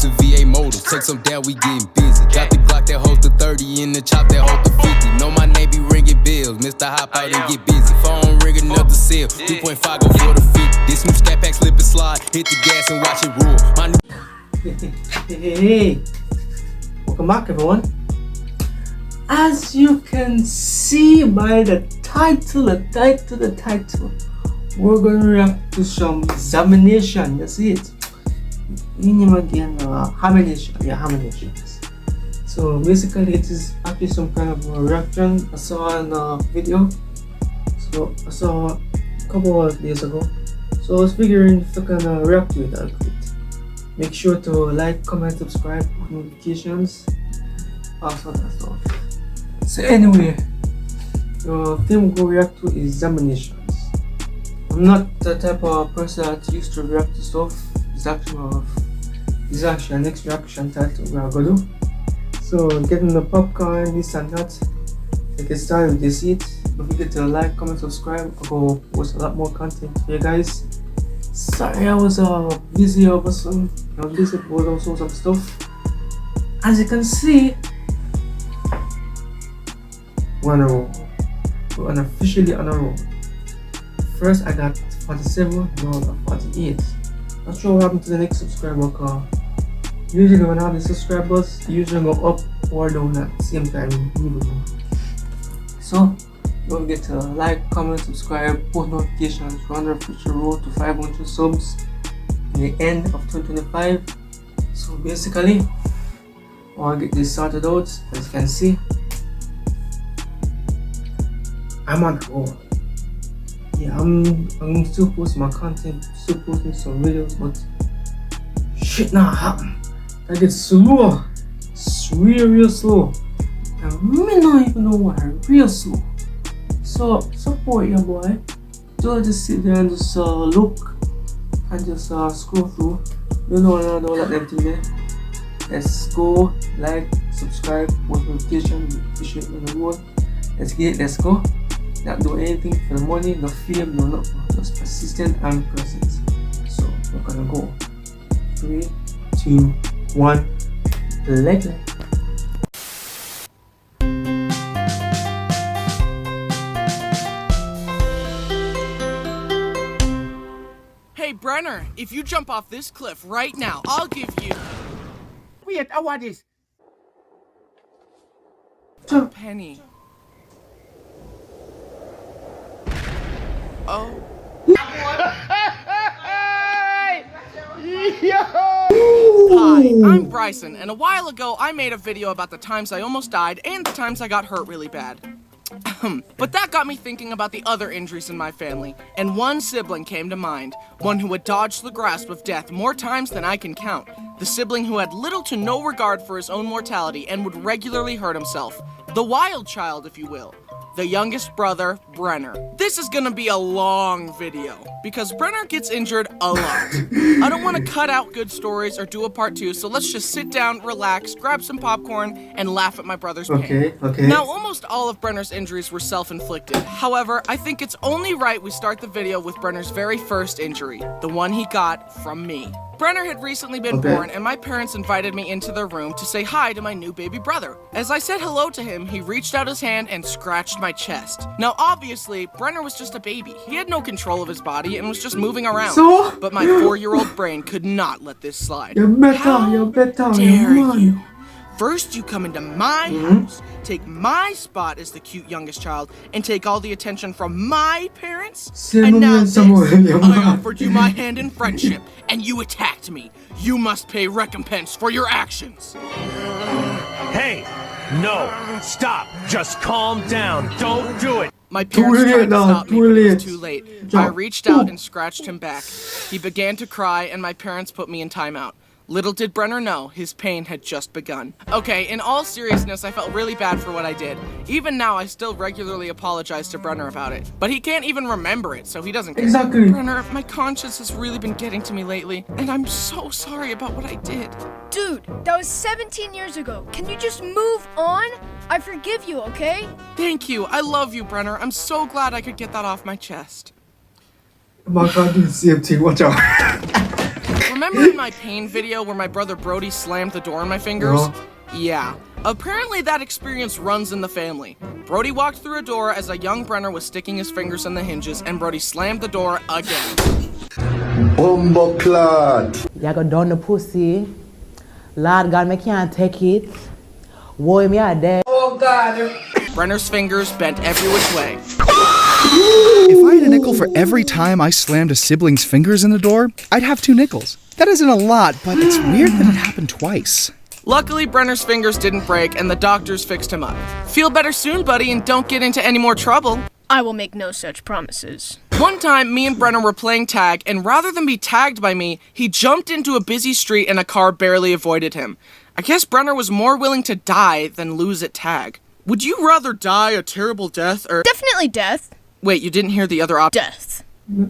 Dukes and VA motors. Take some down, we getting busy. Got the Glock that holds the 30 and the chop that holds the 50. Know my name be ringing bells. Mr. Hop out and get busy. Phone ringing up the cell. 3.5 go for the 50. This new scat pack slip and slide. Hit the gas and watch it roll. My new Hey, welcome back everyone. As you can see by the title, we're going to react to some examination. You see it? Name again, Haminations. So basically it is actually some kind of a reaction I saw in a video. So I saw a couple of days ago. So I was figuring if I can react to it a little bit. Make sure to like, comment, subscribe, notifications, also that stuff. So anyway, the thing we're going to react to is examinations. I'm not the type of person that used to react to stuff. It's actually a next reaction title we're going to do. So getting the popcorn, this and that. Get started with this seat. Don't forget to like, comment, subscribe. I'll go post a lot more content for you guys. Sorry I was busy over some. I was busy with also some stuff. As you can see, we're on a roll. We're unofficially on a roll. First I got 47, now I got 48. Not sure what happened to the next subscriber call. Usually when I have the subscribers, they usually go up or down at the same time. So don't forget to like, comment, subscribe, post notifications. We're on the official road to 500 subs in the end of 2025. So basically, I want to get this sorted out. As you can see, I'm on the road. Yeah, I'm still posting my content, still posting some videos, but shit not happen. I get slow. It's real slow. I really don't even know why. Real slow. So support your boy. Don't just sit there and just look and just scroll through. You know all that empty there. Let's go, like, subscribe, post notification, appreciate the reward. Let's get it, let's go. Not do anything for the money, no fame, no nothing. Just persistent and present. So we're gonna go. 3, 2, 1, let's go. Hey Brenner, if you jump off this cliff right now, I'll give you... Wait, what is? A penny. Oh. Hi, I'm Bryson, and a while ago I made a video about the times I almost died and the times I got hurt really bad. But that got me thinking about the other injuries in my family, and one sibling came to mind, one who had dodged the grasp of death more times than I can count, the sibling who had little to no regard for his own mortality and would regularly hurt himself, the wild child, if you will. The youngest brother, Brenner. This is gonna be a long video, because Brenner gets injured a lot. I don't want to cut out good stories or do a part 2, so let's just sit down, relax, grab some popcorn, and laugh at my brother's pain. Okay. Now, almost all of Brenner's injuries were self-inflicted. However, I think it's only right we start the video with Brenner's very first injury, the one he got from me. Brenner had recently been born, and my parents invited me into their room to say hi to my new baby brother. As I said hello to him, he reached out his hand and scratched my chest. Now, obviously, Brenner was just a baby. He had no control of his body and was just moving around. So? But my 4-year-old brain could not let this slide. You're better, Dare man. you? First, you come into my house, take my spot as the cute youngest child, and take all the attention from my parents? And now this, I offered you my hand in friendship, and you attacked me. You must pay recompense for your actions. Hey, no, stop, just calm down, don't do it. My parents tried to stop me, but it was too late. I reached out and scratched him back. He began to cry, and my parents put me in timeout. Little did Brenner know, his pain had just begun. Okay, in all seriousness, I felt really bad for what I did. Even now, I still regularly apologize to Brenner about it. But he can't even remember it, so he doesn't care. Exactly. Brenner, my conscience has really been getting to me lately, and I'm so sorry about what I did. Dude, that was 17 years ago. Can you just move on? I forgive you, okay? Thank you. I love you, Brenner. I'm so glad I could get that off my chest. Oh my God, do the same thing. Watch out. Remember in my pain video where my brother Brody slammed the door on my fingers? Yeah. Apparently that experience runs in the family. Brody walked through a door as a young Brenner was sticking his fingers in the hinges, and Brody slammed the door again. Bumbleclad. You go down the pussy. Lord God, me can't take it. Boy, me are dead. Oh God. Brenner's fingers bent every which way. If I had a nickel for every time I slammed a sibling's fingers in the door, I'd have 2 nickels. That isn't a lot, but it's weird that it happened twice. Luckily, Brenner's fingers didn't break, and the doctors fixed him up. Feel better soon, buddy, and don't get into any more trouble. I will make no such promises. One time, me and Brenner were playing tag, and rather than be tagged by me, he jumped into a busy street and a car barely avoided him. I guess Brenner was more willing to die than lose at tag. Would you rather die a terrible death or— Definitely death. Wait, you didn't hear the other option? Death.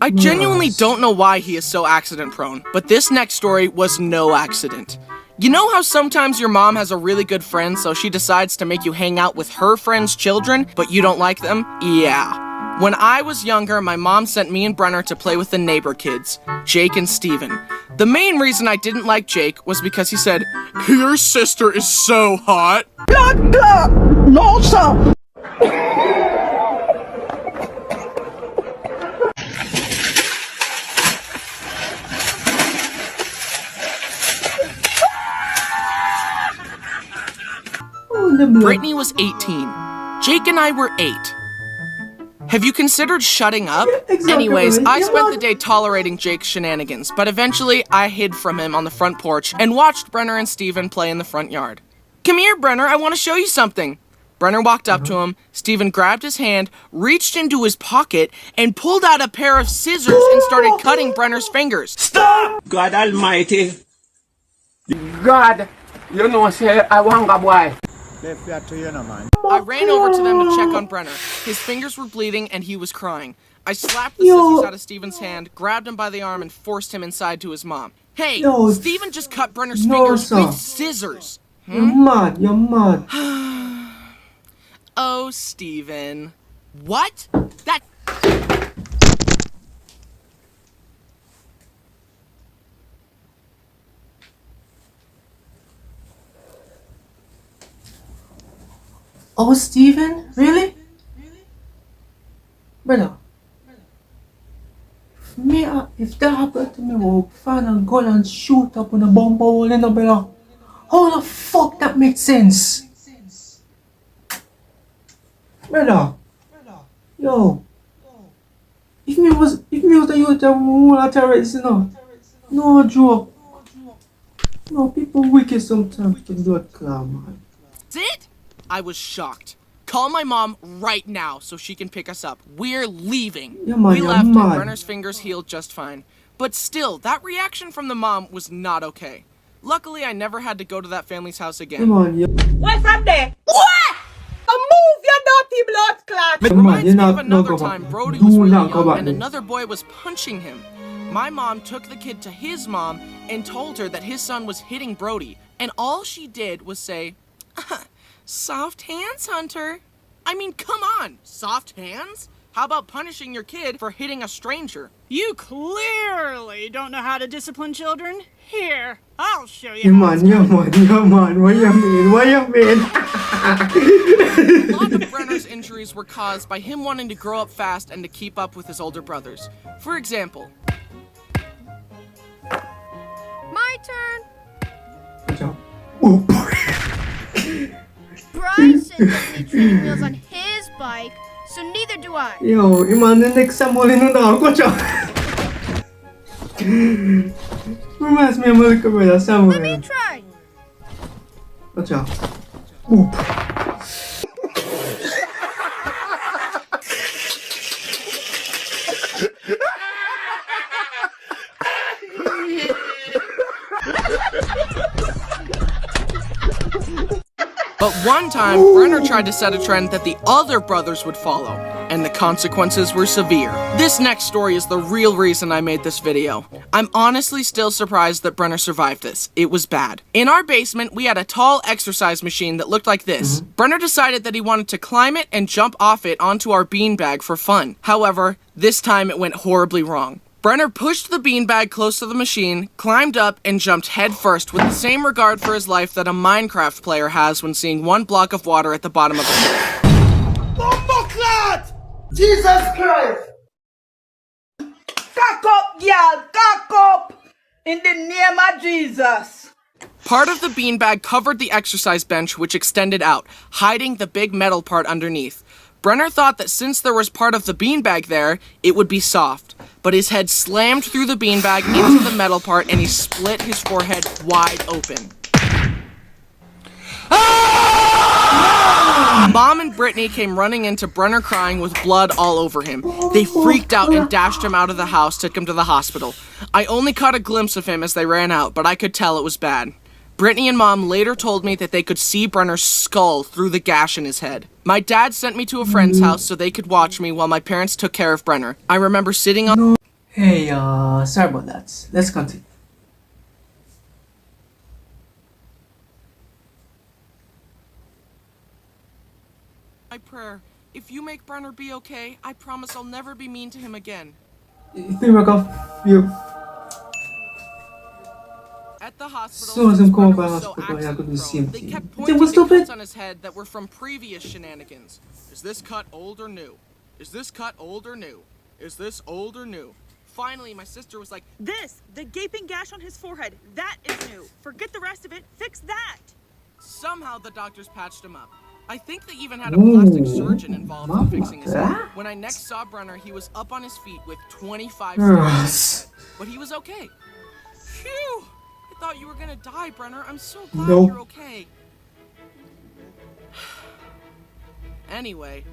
I genuinely don't know why he is so accident prone, but this next story was no accident. You know how sometimes your mom has a really good friend, so she decides to make you hang out with her friend's children, but you don't like them? Yeah. When I was younger, my mom sent me and Brenner to play with the neighbor kids, Jake and Steven. The main reason I didn't like Jake was because he said, "Your sister is so hot." No, sir. Brittany was 18. Jake and I were 8. Have you considered shutting up? Exactly. Anyways, I Yeah, spent what? the day tolerating Jake's shenanigans, but eventually I hid from him on the front porch and watched Brenner and Steven play in the front yard. "Come here, Brenner, I want to show you something." Brenner walked up to him, Steven grabbed his hand, reached into his pocket, and pulled out a pair of scissors and started cutting Brenner's fingers. Stop! God Almighty. God, you know, say I want a boy. I ran over to them to check on Brenner. His fingers were bleeding and he was crying. I slapped the Yo. scissors out of Steven's hand, grabbed him by the arm, and forced him inside to his mom. "Hey, Yo. Steven just cut Brenner's No, fingers sir. with scissors." You're mad. You're mad. Oh, Steven. What? That... Oh, Steven? Really? Brother. If that happened to me, I would find a gun and shoot up on a bomb hole in the brother. How the fuck that makes sense? Brother. Yo. If me was a youth, I would terrorist, you know. No joke. No, people wicked sometimes to do it, man. That's it? I was shocked. Call my mom right now so she can pick us up. We're leaving. Yeah, man, We you're left and mad. Brenner's fingers healed just fine. But still, that reaction from the mom was not okay. Luckily, I never had to go to that family's house again. Come on, yo. Where from there? What? Move your dirty blood clot. It Come on, reminds you're me of not another go back. time Brody Do was really not go young back and there. another boy was punching him. My mom took the kid to his mom and told her that his son was hitting Brody. And all she did was say, "Soft hands, Hunter." I mean, come on, soft hands? How about punishing your kid for hitting a stranger? You clearly don't know how to discipline children. Here, I'll show you. Yeah, man, yeah, man, yeah, man. What you mean? What you mean? A lot of Brenner's injuries were caused by him wanting to grow up fast and to keep up with his older brothers. For example, My turn. Good job. Oop. Bryson doesn't need training wheels on his bike, so neither do I. Yo, imagine next time all in the dark. Watch out. Reminds me of my little brother Samuel. Let me try. Watch out. Oop. but one time, Brenner tried to set a trend that the other brothers would follow, and the consequences were severe. This next story is the real reason I made this video. I'm honestly still surprised that Brenner survived this. It was bad. In our basement, we had a tall exercise machine that looked like this. Brenner decided that he wanted to climb it and jump off it onto our beanbag for fun. However, this time it went horribly wrong. Brenner pushed the beanbag close to the machine, climbed up, and jumped headfirst with the same regard for his life that a Minecraft player has when seeing one block of water at the bottom of a pit. Jesus Christ! Cock up, y'all! Cock up! In the name of Jesus! Part of the beanbag covered the exercise bench, which extended out, hiding the big metal part underneath. Brenner thought that since there was part of the beanbag there, it would be soft. But his head slammed through the beanbag into the metal part and he split his forehead wide open. Mom and Brittany came running into Brenner crying with blood all over him. They freaked out and dashed him out of the house, took him to the hospital. I only caught a glimpse of him as they ran out, but I could tell it was bad. Brittany and Mom later told me that they could see Brenner's skull through the gash in his head. My dad sent me to a friend's house so they could watch me while my parents took care of Brenner. I remember sitting on... Hey, sorry about that. Let's continue. My prayer. If you make Brenner be okay, I promise I'll never be mean to him again. At the hospital, Brenner was so accident-prone, they kept pointing to cuts on his head that were from previous shenanigans. Is this cut old or new? Is this cut old or new? Is this old or new? Finally, my sister was like, The gaping gash on his forehead, that is new. Forget the rest of it, fix that. Somehow the doctors patched him up. I think they even had a plastic surgeon involved in fixing his head. When I next saw Brenner, he was up on his feet with 25 stitches. But he was okay. Phew! I thought you were gonna die, Brenner. I'm so glad you're okay. Anyway.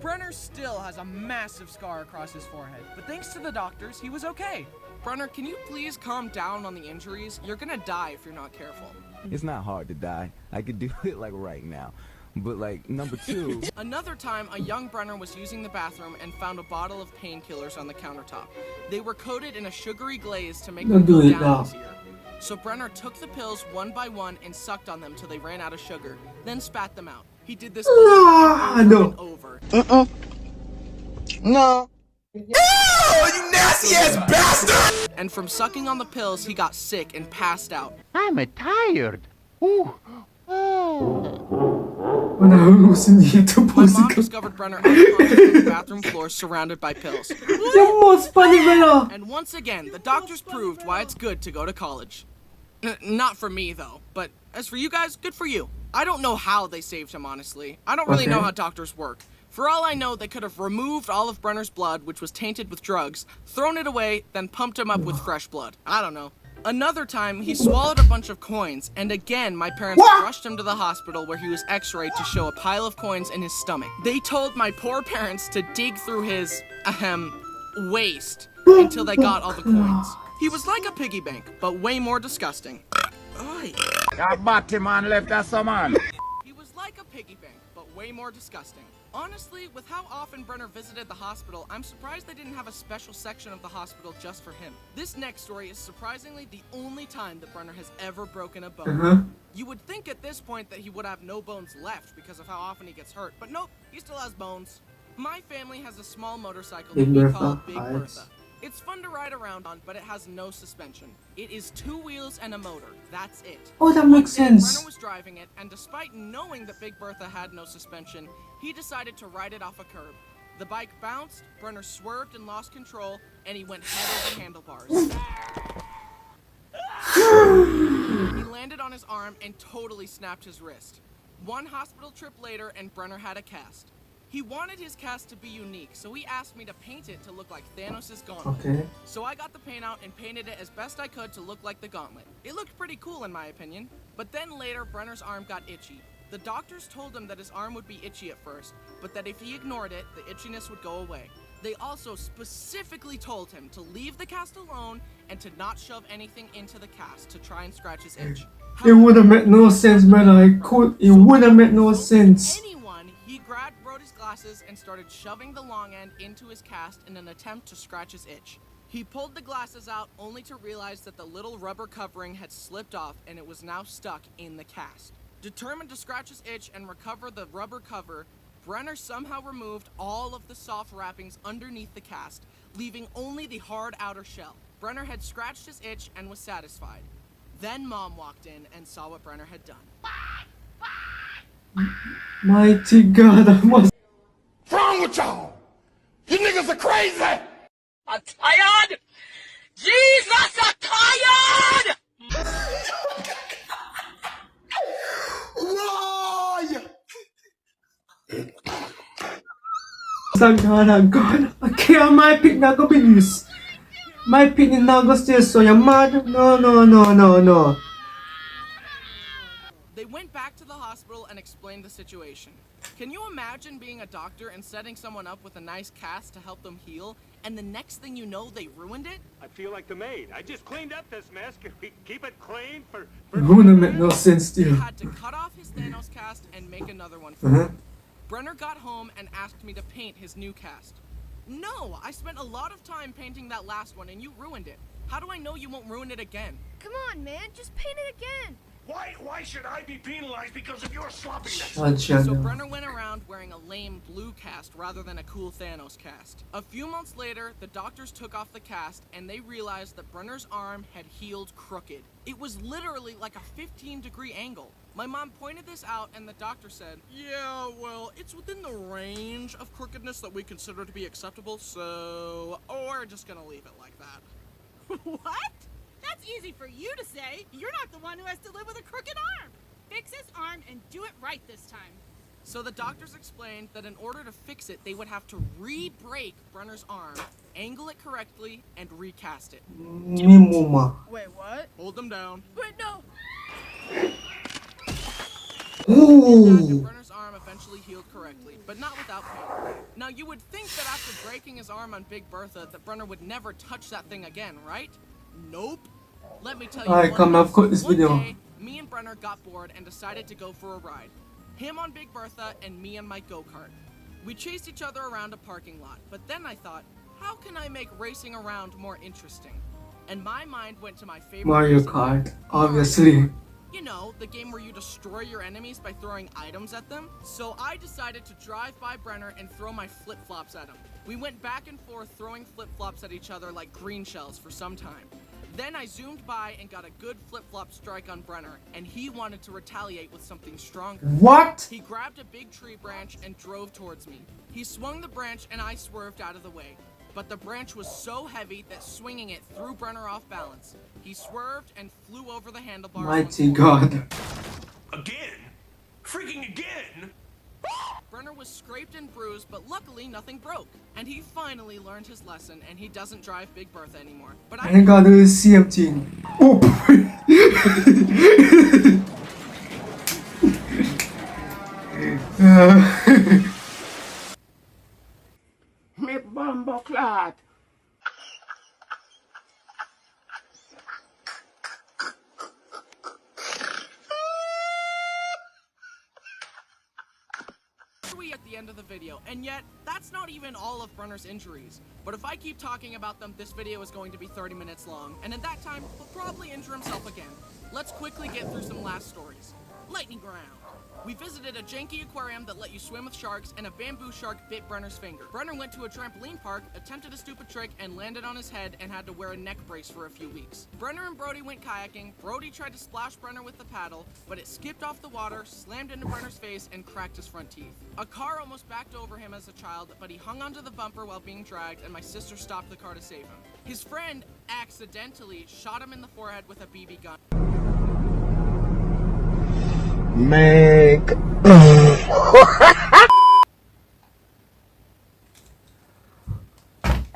Brenner still has a massive scar across his forehead, but thanks to the doctors, he was okay. Brenner, can you please calm down on the injuries? You're gonna die if you're not careful. It's not hard to die. I could do it like right now. But like, number two... Another time, a young Brenner was using the bathroom and found a bottle of painkillers on the countertop. They were coated in a sugary glaze to make them go down easier. So Brenner took the pills one by one and sucked on them till they ran out of sugar, then spat them out. He did this over and over. No. Ew, you nasty ass bastard! And from sucking on the pills, he got sick and passed out. I'm tired. Ooh. My mom discovered Brenner unconscious on the bathroom floor surrounded by pills. And once again, the doctors proved why it's good to go to college. Not for me, though, but as for you guys, good for you. I don't know how they saved him, honestly. I don't really know how doctors work. For all I know, they could have removed all of Brenner's blood, which was tainted with drugs, thrown it away, then pumped him up with fresh blood. I don't know. Another time, he swallowed a bunch of coins, and again, my parents rushed him to the hospital where he was x-rayed to show a pile of coins in his stomach. They told my poor parents to dig through his, waist until they got all the coins. He was like a piggy bank, but way more disgusting. That batty man left us some man. He was like a piggy bank, but way more disgusting. Honestly, with how often Brenner visited the hospital, I'm surprised they didn't have a special section of the hospital just for him. This next story is surprisingly the only time that Brenner has ever broken a bone. You would think at this point that he would have no bones left because of how often he gets hurt, but nope, he still has bones. My family has a small motorcycle that we call Big Bertha. It's fun to ride around on, but it has no suspension. It is 2 wheels and a motor. That's it. Oh, that makes sense. Brenner was driving it, and despite knowing that Big Bertha had no suspension, he decided to ride it off a curb. The bike bounced, Brenner swerved and lost control, and he went head over handlebars. He landed on his arm and totally snapped his wrist. One hospital trip later, and Brenner had a cast. He wanted his cast to be unique, so he asked me to paint it to look like Thanos' gauntlet. So I got the paint out and painted it as best I could to look like the gauntlet. It looked pretty cool in my opinion. But then later, Brenner's arm got itchy. The doctors told him that his arm would be itchy at first, but that if he ignored it, the itchiness would go away. They also specifically told him to leave the cast alone and to not shove anything into the cast to try and scratch his itch. It would have made no sense, brother. It would have made no sense. He brought his glasses and started shoving the long end into his cast in an attempt to scratch his itch. He pulled the glasses out only to realize that the little rubber covering had slipped off and it was now stuck in the cast. Determined to scratch his itch and recover the rubber cover, Brenner somehow removed all of the soft wrappings underneath the cast, leaving only the hard outer shell. Brenner had scratched his itch and was satisfied. Then Mom walked in and saw what Brenner had done. Mighty God, I must. What's wrong with y'all? You niggas are crazy! I'm tired! Jesus, I'm tired! Thank God, I'm God. Okay, my pick not gonna be this. My pick is not gonna stay so. You're mad? No. They went back to the hospital and explained the situation. Can you imagine being a doctor and setting someone up with a nice cast to help them heal, and the next thing you know, they ruined it? I feel like the maid. I just cleaned up this mess. Can we keep it clean for Gonna make no sense to They you. had to cut off his Thanos cast and make another one for him. Brenner got home and asked me to paint his new cast. No, I spent a lot of time painting that last one and you ruined it. How do I know you won't ruin it again? Come on, man, just paint it again. Why should I be penalized because of your sloppiness? So Brenner went around wearing a lame blue cast rather than a cool Thanos cast. A few months later, the doctors took off the cast and they realized that Brenner's arm had healed crooked. It was literally like a 15-degree angle. My mom pointed this out and the doctor said, "Yeah, well, it's within the range of crookedness that we consider to be acceptable, so we're just gonna leave it like that." What? That's easy for you to say. You're not the one who has to live with a crooked arm. Fix his arm and do it right this time. So the doctors explained that in order to fix it, they would have to re-break Brenner's arm, angle it correctly, and recast it. Wait, what? Hold them down. Wait, no. And Brenner's arm eventually healed correctly, but not without pain. Now you would think that after breaking his arm on Big Bertha, that Brenner would never touch that thing again, right? Nope. Let me tell you. Alright, come on, cut this video. One day, me and Brenner got bored and decided to go for a ride. Him on Big Bertha and me on my go-kart. We chased each other around a parking lot, but then I thought, how can I make racing around more interesting? And my mind went to my favorite Mario racing Kart, game, obviously. you know, the game where you destroy your enemies by throwing items at them. So I decided to drive by Brenner and throw my flip-flops at him. We went back and forth throwing flip-flops at each other like green shells for some time. Then I zoomed by and got a good flip-flop strike on Brenner, and he wanted to retaliate with something stronger. What? He grabbed a big tree branch and drove towards me. He swung the branch and I swerved out of the way. But the branch was so heavy that swinging it threw Brenner off balance. He swerved and flew over the handlebars. Mighty God. Again? Freaking again? Brenner was scraped and bruised, but luckily nothing broke. And he finally learned his lesson, and he doesn't drive Big Bertha anymore. But I ain't gotta do the same thing. Oh, Me bumbo clot. we at the end of the video, and yet that's not even all of Brenner's injuries. But if I keep talking about them, this video is going to be 30 minutes long, and in that time, he'll probably injure himself again. Let's quickly get through some last stories. Lightning round. We visited a janky aquarium that let you swim with sharks, and a bamboo shark bit Brenner's finger. Brenner went to a trampoline park, attempted a stupid trick, and landed on his head and had to wear a neck brace for a few weeks. Brenner and Brody went kayaking. Brody tried to splash Brenner with the paddle, but it skipped off the water, slammed into Brenner's face, and cracked his front teeth. A car almost backed over him as a child, but he hung onto the bumper while being dragged, and my sister stopped the car to save him. His friend accidentally shot him in the forehead with a BB gun. Make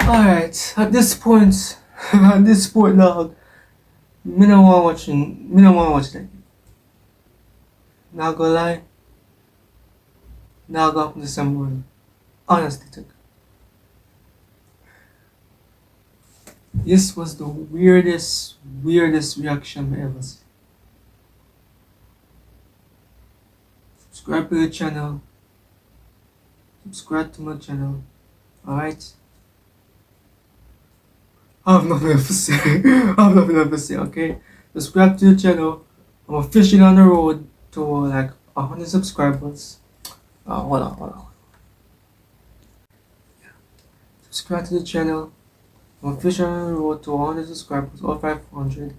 Alright, at this point now, me no want to watch that. Not gonna lie, now go up to someone. Honestly, took. This was the weirdest reaction I ever seen. Subscribe to the channel. Subscribe to my channel. Alright? I have nothing else to say. Okay? Subscribe to the channel. I'm officially on the road to like 100 subscribers. Hold on. Subscribe to the channel. I'm officially on the road to 100 subscribers or 500.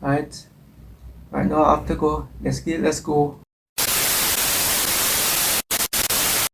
Right now I have to go. Let's go.